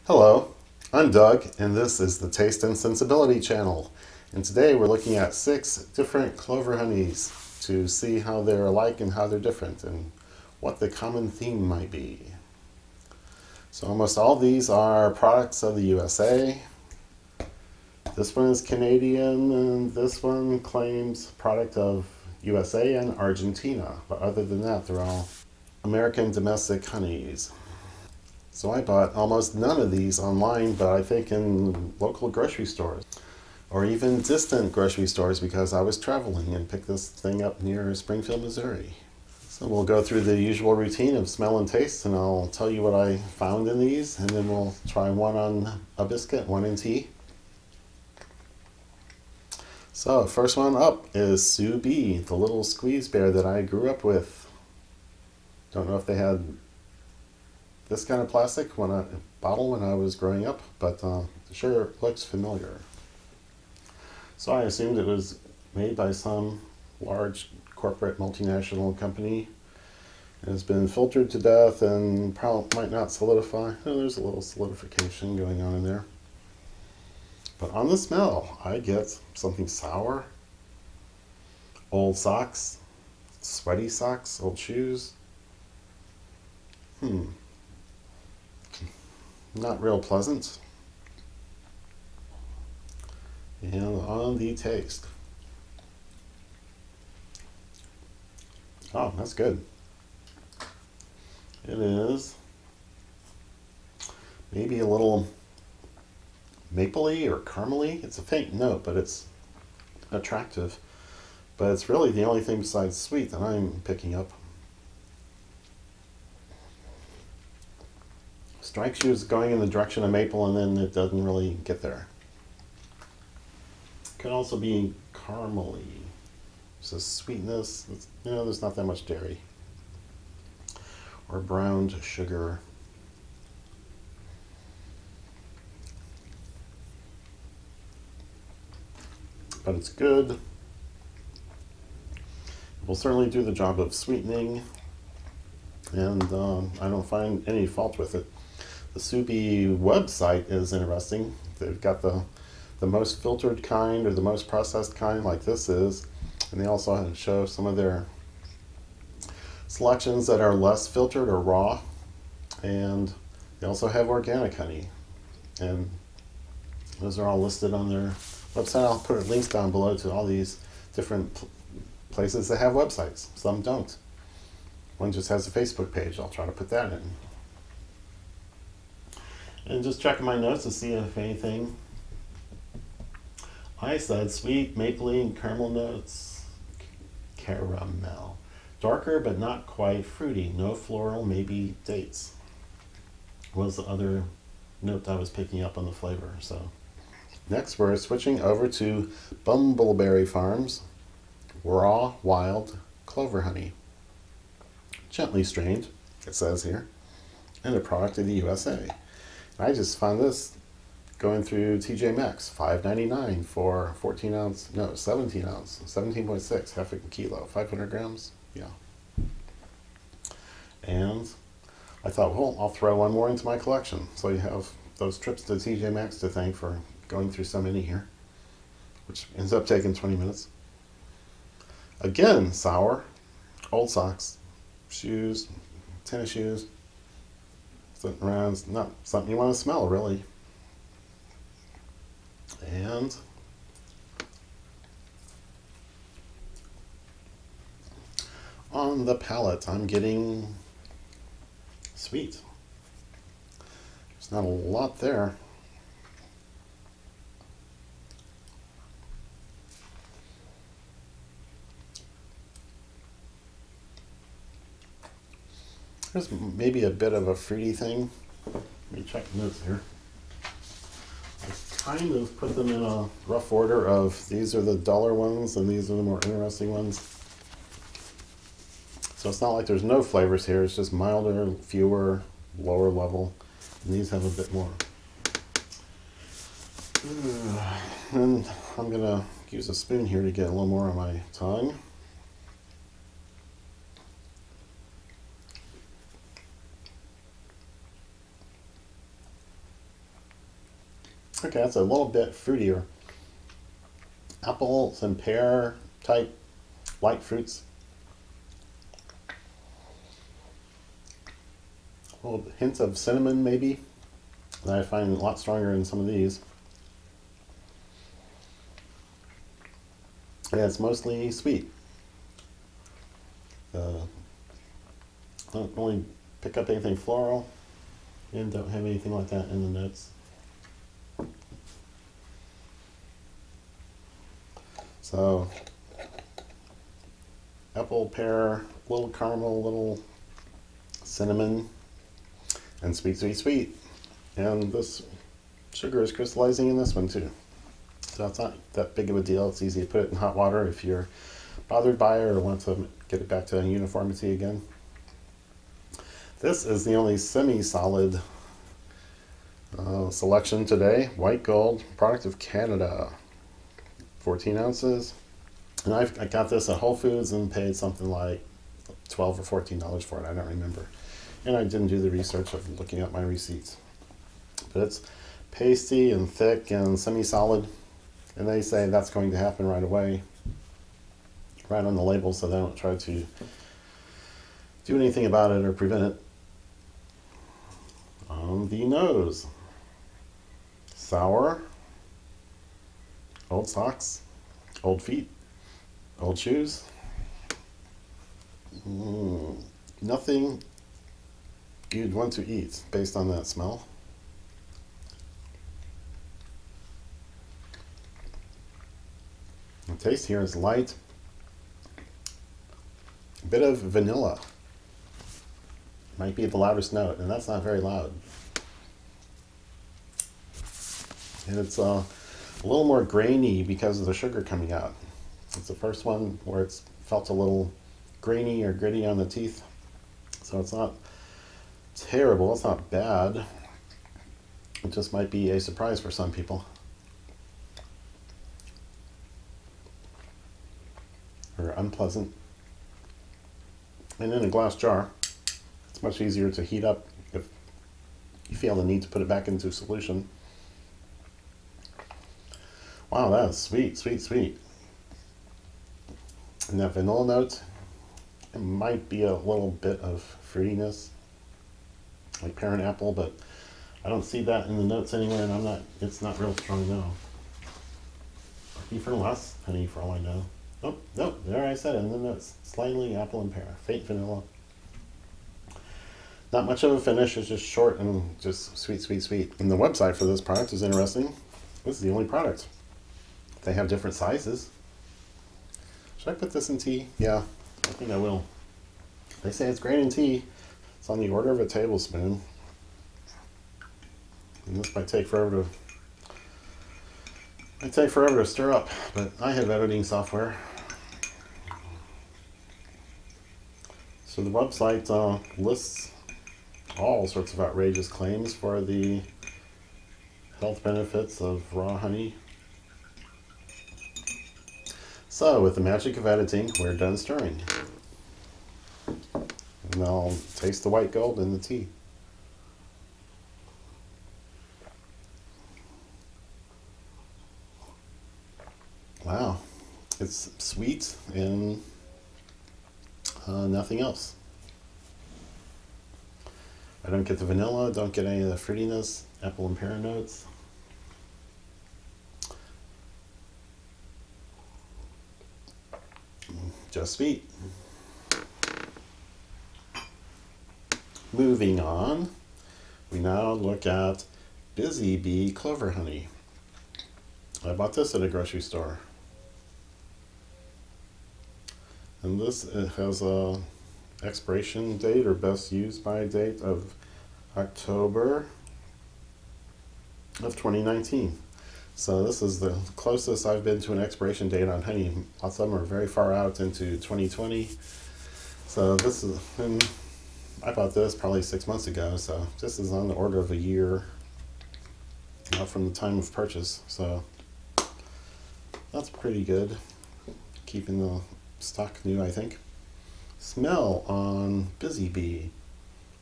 Hello, I'm Doug, and this is the Taste and Sensibility channel. And today we're looking at 6 different clover honeys to see how they're alike and how they're different and what the common theme might be. So almost all these are products of the USA. This one is Canadian, and this one claims product of USA and Argentina. But other than that, they're all American domestic honeys. So I bought almost none of these online, but I think in local grocery stores or even distant grocery stores because I was traveling and picked this thing up near Springfield, Missouri. So we'll go through the usual routine of smell and taste, and I'll tell you what I found in these, and then we'll try one on a biscuit, one in tea. So first one up is Sue Bee, the little squeeze bear that I grew up with. Don't know if they had this kind of plastic bottle when I was growing up, but sure looks familiar. So I assumed it was made by some large corporate multinational company. It has been filtered to death and probably might not solidify. Oh, there's a little solidification going on in there. But on the smell, I get something sour, old socks, sweaty socks, old shoes. Not real pleasant. And on the taste. Oh, that's good. It is maybe a little mapley or caramely. It's a faint note, but it's attractive. But it's really the only thing besides sweet that I'm picking up. Strikes you as going in the direction of maple, and then it doesn't really get there. Could also be caramely. So sweetness, there's not that much dairy. Or browned sugar. But it's good. It will certainly do the job of sweetening, and I don't find any fault with it. The Sue Bee website is interesting. They've got the most filtered kind or the most processed kind, like this is, and they also show some of their selections that are less filtered or raw, and they also have organic honey, and those are all listed on their website. I'll put links down below to all these different places that have websites. Some don't. One just has a Facebook page. I'll try to put that in. And just checking my notes to see if anything. I said sweet, mapley, and caramel notes. Caramel. Darker but not quite fruity. No floral, maybe dates. Was the other note I was picking up on the flavor. So next we're switching over to Bumbleberry Farms raw wild clover honey. Gently strained, it says here, and a product of the USA. I just found this going through TJ Maxx, $5.99 for 17 ounce, 17.6, half a kilo, 500 grams, yeah. And I thought, well, I'll throw one more into my collection. So you have those trips to TJ Maxx to thank for going through so many here, which ends up taking 20 minutes. Again, sour, old socks, shoes, tennis shoes, sitting around. It's not something you want to smell, really. And on the palate, I'm getting sweet. There's not a lot there. There's maybe a bit of a fruity thing. Let me check the notes here. I kind of put them in a rough order of these are the duller ones and these are the more interesting ones. So it's not like there's no flavors here, it's just milder, fewer, lower level. And these have a bit more. And I'm gonna use a spoon here to get a little more on my tongue. Okay, that's a little bit fruitier. Apples and pear type light fruits. A little hint of cinnamon maybe, that I find a lot stronger in some of these. Yeah, it's mostly sweet. I don't really pick up anything floral and don't have anything like that in the notes. So, apple, pear, little caramel, little cinnamon, and sweet, sweet, sweet. And this sugar is crystallizing in this one too. So it's not that big of a deal. It's easy to put it in hot water if you're bothered by it or want to get it back to uniformity again. This is the only semi-solid selection today. White gold, product of Canada. 14 ounces. And I got this at Whole Foods and paid something like $12 or $14 for it. I don't remember. And I didn't do the research of looking up my receipts. But it's pasty and thick and semi-solid. And they say that's going to happen right away. Right on the label, so they don't try to do anything about it or prevent it. On the nose. Sour. Old socks. Old feet. Old shoes. Nothing you'd want to eat based on that smell. The taste here is light. A bit of vanilla. Might be the loudest note, and that's not very loud. And it's a little more grainy because of the sugar coming out. It's the first one where it's felt a little grainy or gritty on the teeth. So it's not terrible, it's not bad. It just might be a surprise for some people. Or unpleasant. And in a glass jar, it's much easier to heat up if you feel the need to put it back into solution. Wow, that is sweet, sweet, sweet. And that vanilla note, it might be a little bit of fruitiness, like pear and apple, but I don't see that in the notes anywhere, and it's not real strong now. Even less honey for all I know. Oh, no, there I said it in the notes. Slightly apple and pear, faint vanilla. Not much of a finish, it's just short and just sweet, sweet, sweet. And the website for this product is interesting. This is the only product. They have different sizes. Should I put this in tea? Yeah, I think I will. They say it's great in tea. It's on the order of a tablespoon. And this might take forever to stir up, but I have editing software. So the website lists all sorts of outrageous claims for the health benefits of raw honey. So with the magic of editing, we're done stirring. And I'll taste the white gold in the tea. Wow, it's sweet and nothing else. I don't get the vanilla, don't get any of the fruitiness, apple and pear notes. Just sweet. Moving on, we now look at Busy Bee Clover Honey. I bought this at a grocery store. And this has a expiration date or best used by date of October of 2019. So this is the closest I've been to an expiration date on honey. Lots of them are very far out into 2020. So this is, and I bought this probably 6 months ago, so this is on the order of a year from the time of purchase. So that's pretty good. Keeping the stock new, I think. Smell on Busy Bee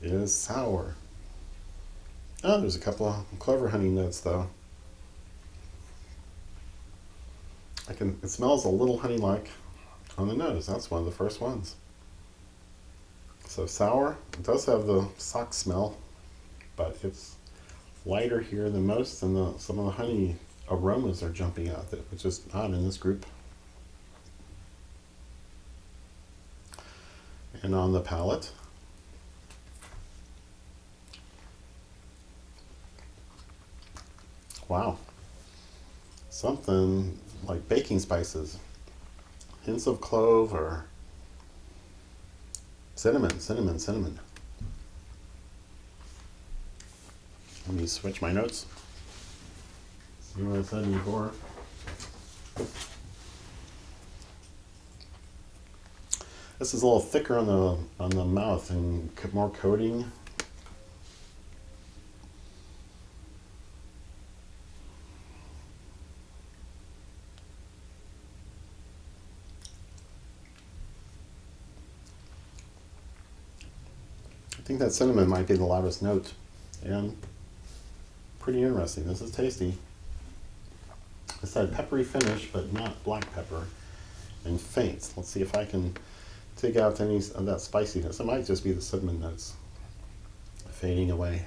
is sour. Oh, there's a couple of clover honey notes though. It smells a little honey-like on the nose. That's one of the first ones. So sour. It does have the sock smell, but it's lighter here than most, and some of the honey aromas are jumping out, which is not in this group. And on the palate, wow, something like baking spices, hints of clove or cinnamon. Let me switch my notes. See what I said before. This is a little thicker on the mouth and more coating. I think that cinnamon might be the loudest note, and pretty interesting. This is tasty. It's that peppery finish, but not black pepper, and faint. Let's see if I can take out any of that spiciness. It might just be the cinnamon notes fading away.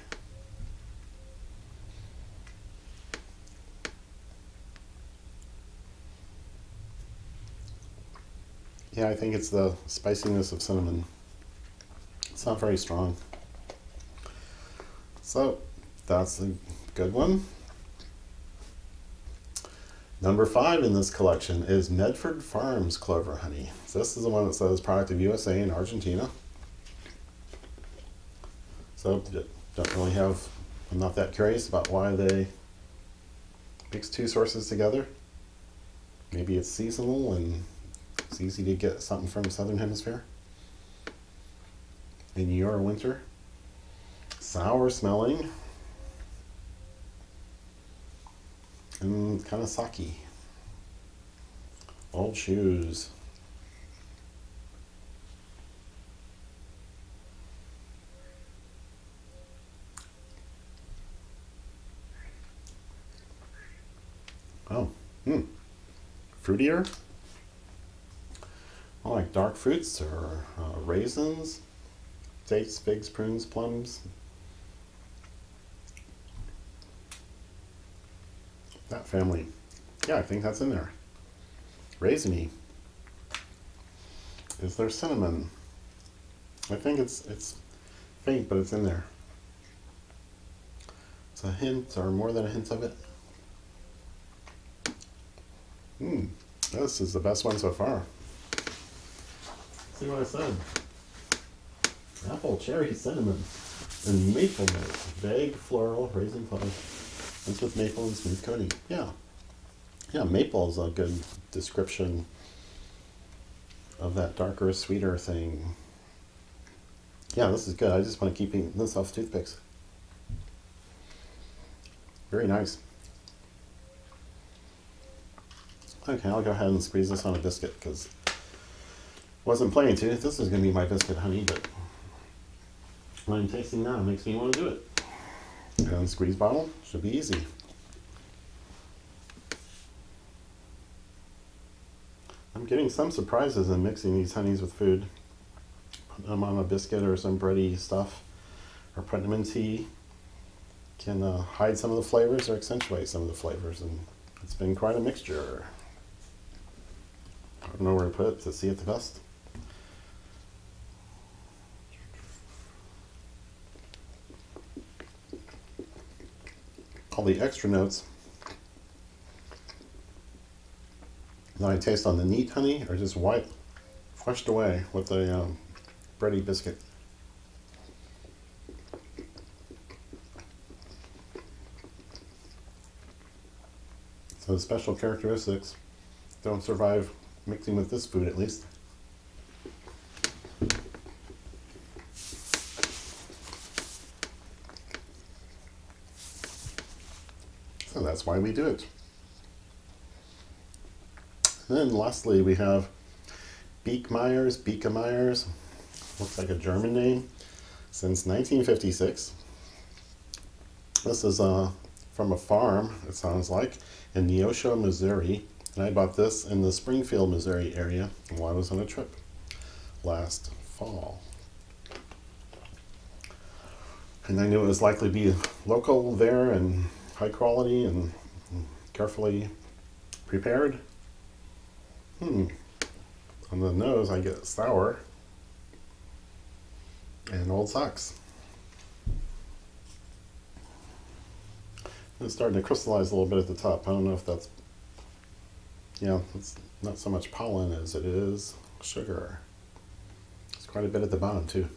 Yeah, I think it's the spiciness of cinnamon. It's not very strong. So that's a good one. Number 5 in this collection is Medford Farms Clover Honey. So this is the one that says product of USA and Argentina. So I'm not that curious about why they mix two sources together. Maybe it's seasonal and it's easy to get something from the Southern Hemisphere in your winter. Sour smelling and kind of sake. Old shoes. Oh, fruitier. I like dark fruits or raisins, dates, figs, prunes, plums. That family. Yeah, I think that's in there. Raisiny. Is there cinnamon? I think it's faint, but it's in there. It's a hint, or more than a hint of it. This is the best one so far. See what I said. Apple, cherry, cinnamon, and maple note. Vague, floral, raisin fudge. It's with maple and smooth coating. Yeah, maple is a good description of that darker, sweeter thing. Yeah, this is good. I just want to keep eating this off toothpicks. Very nice. Okay, I'll go ahead and squeeze this on a biscuit because I wasn't planning to. This is going to be my biscuit honey, but what I'm tasting now makes me want to do it. And squeeze bottle should be easy. I'm getting some surprises in mixing these honeys with food. Putting them on a biscuit or some bready stuff, or putting them in tea can hide some of the flavors or accentuate some of the flavors, and it's been quite a mixture. I don't know where to put it to see it the best. All the extra notes that I taste on the neat honey are just flushed away with the bready biscuit. So the special characteristics don't survive mixing with this food, at least. So that's why we do it. And then lastly, we have Bekemeiers, looks like a German name, since 1956. This is from a farm, it sounds like, in Neosho, Missouri, And I bought this in the Springfield, Missouri area while I was on a trip last fall. And I knew it was likely to be local there and high quality and carefully prepared. On the nose I get sour and old socks. It's starting to crystallize a little bit at the top. I don't know if that's, yeah, it's not so much pollen as it is sugar. It's quite a bit at the bottom too.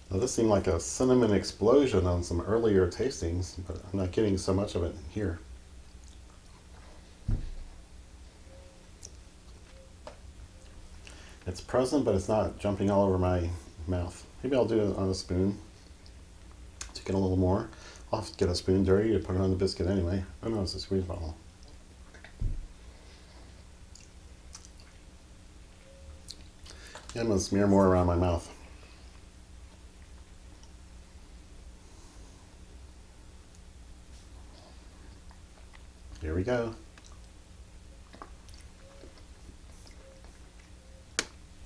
Now this seemed like a cinnamon explosion on some earlier tastings, but I'm not getting so much of it here. It's present, but it's not jumping all over my mouth. Maybe I'll do it on a spoon to get a little more. I'll have to get a spoon dirty to put it on the biscuit anyway. Oh no, it's a squeeze bottle. Yeah, I'm going to smear more around my mouth. Here we go.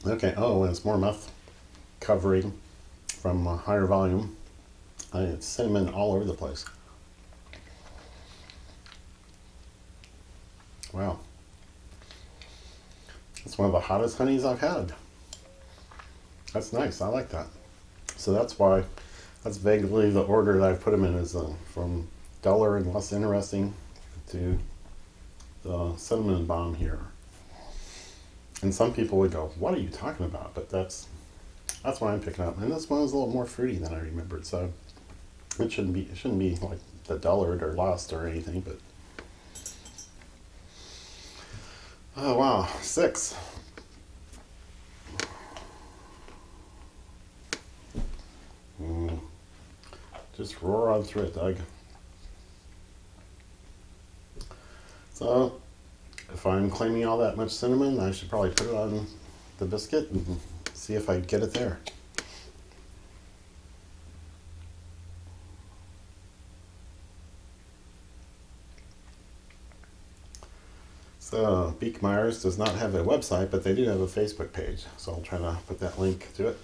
Okay, oh, and it's more mouth covering from a higher volume. It's cinnamon all over the place. Wow. It's one of the hottest honeys I've had. That's nice, I like that. So that's why, that's vaguely the order that I put them in, is from duller and less interesting to the cinnamon bomb here. And some people would go, what are you talking about? But that's what I'm picking up. And this one is a little more fruity than I remembered, so it shouldn't be like the dullard or lost or anything, but oh wow, 6. Just roar on through it, Doug. So if I'm claiming all that much cinnamon, I should probably put it on the biscuit and see if I get it there. So Bekemeiers does not have a website, but they do have a Facebook page. So I'll try to put that link to it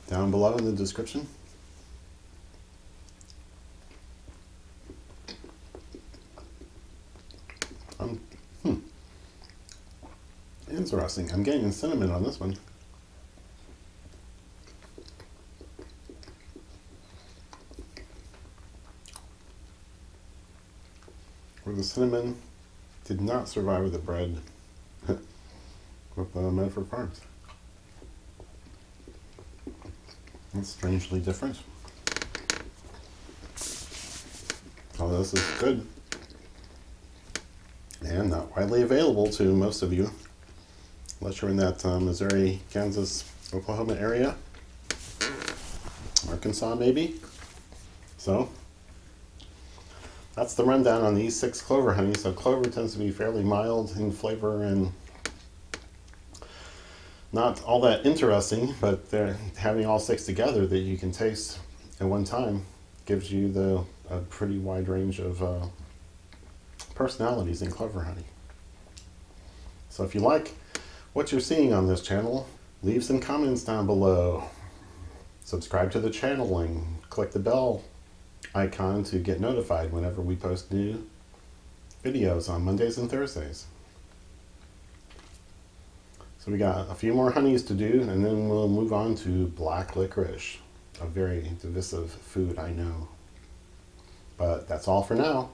down below in the description. Interesting. I'm getting cinnamon on this one. Where the cinnamon did not survive with the bread with Bumbleberry Farms. That's strangely different. Oh, this is good. And not widely available to most of you, unless you're in that Missouri, Kansas, Oklahoma area. Arkansas, maybe. So that's the rundown on these 6 Clover honeys. So Clover tends to be fairly mild in flavor and not all that interesting, but they're having all 6 together that you can taste at one time gives you a pretty wide range of personalities in Clover honey. So if you like what you're seeing on this channel, leave some comments down below. Subscribe to the channel and click the bell icon to get notified whenever we post new videos on Mondays and Thursdays. So we got a few more honeys to do, and then we'll move on to black licorice, a very divisive food, I know. But that's all for now.